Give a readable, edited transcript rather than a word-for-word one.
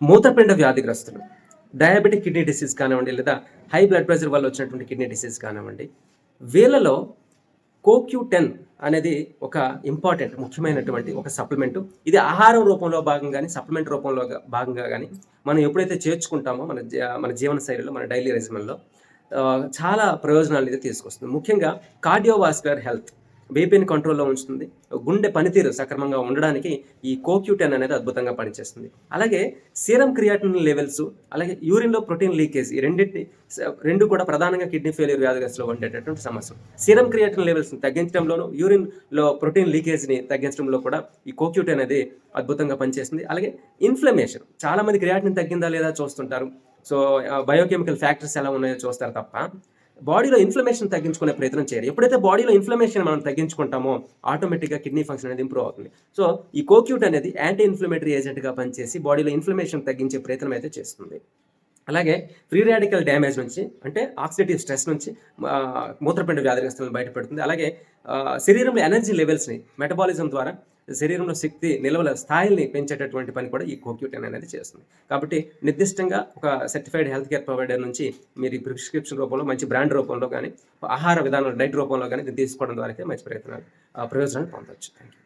మూత్రపిండ వ్యాధిగ్రస్తులు, diabetic kidney disease కానివ్వండి, లేదా హై బ్లడ్ ప్రెషర్ వల్ల వచ్చినటువంటి కిడ్నీ డిసీజ్ కానివ్వండి, వీళ్ళలో CoQ10 అనేది ఒక ఇంపార్టెంట్ ముఖ్యమైనటువంటి ఒక సప్లిమెంటు. ఇది ఆహారం రూపంలో భాగంగా గానీ, సప్లిమెంట్ రూపంలో భాగంగా గానీ మనం ఎప్పుడైతే చేర్చుకుంటామో మన జీవన శైలిలో, మన డైలీ రెజిమెన్‌లో చాలా ప్రయోజనాలనైతే తీసుకొస్తుంది. ముఖ్యంగా కార్డియోవాస్కులర్ హెల్త్, బీపీని కంట్రోల్‌లో ఉంచుతుంది. గుండె పనితీరు సక్రమంగా ఉండడానికి ఈ CoQ10 అనేది అద్భుతంగా పనిచేస్తుంది. అలాగే సీరం క్రియాటినిన్ లెవెల్స్, అలాగే యూరిన్‌లో ప్రోటీన్ లీకేజ్, ఈ రెండు కూడా ప్రధానంగా కిడ్నీ ఫెయిల్యూర్ వ్యాధిగ్రస్తులో ఉండేటటువంటి సమస్య. సీరం క్రియాటినిన్ లెవెల్స్‌ని తగ్గించడంలోను, యూరిన్‌లో ప్రోటీన్ లీకేజ్‌ని తగ్గించడంలో కూడా ఈ CoQ10 అనేది అద్భుతంగా పనిచేస్తుంది. అలాగే ఇన్‌ఫ్లమేషన్, చాలామంది క్రియాటినిన్ తగ్గిందా లేదా చూస్తుంటారు. సో బయోకెమికల్ ఫ్యాక్టర్స్ ఎలా ఉన్నాయో చూస్తారు తప్ప బాడీలో ఇన్ఫ్లమేషన్ తగ్గించుకునే ప్రయత్నం చేయరు. ఎప్పుడైతే బాడీలో ఇన్ఫ్లమేషన్ మనం తగ్గించుకుంటామో ఆటోమేటిక్‌గా కిడ్నీ ఫంక్షన్ అనేది ఇంప్రూవ్ అవుతుంది. సో ఈ CoQ10 అనేది యాంటీ ఇన్ఫ్లమేటరీ ఏజెంట్‌గా పనిచేసి బాడీలో ఇన్ఫ్లమేషన్ తగ్గించే ప్రయత్నం అయితే చేస్తుంది. అలాగే ఫ్రీ రాడికల్ డ్యామేజ్ నుంచి, అంటే ఆక్సిడేటివ్ స్ట్రెస్ నుంచి మూత్రపిండ వ్యాధిగ్రస్తులను బయటపెడుతుంది. అలాగే శరీరంలో ఎనర్జీ లెవెల్స్‌ని మెటబాలిజం ద్వారా శరీరంలో శక్తి నిల్వల స్థాయిల్ని పెంచేటటువంటి పని కూడా ఈ CoQ10 అనేది చేస్తుంది. కాబట్టి నిర్దిష్టంగా ఒక సర్టిఫైడ్ హెల్త్ కేర్ ప్రొవైడర్ నుంచి మీరు ఈ ప్రిస్క్రిప్షన్ రూపంలో, మంచి బ్రాండ్ రూపంలో గానీ, ఆహార విధానం డైట్ రూపంలో గానీ దీన్ని తీసుకోవడం ద్వారా అయితే మంచి ప్రయోజనాలు పొందొచ్చు. Thank you.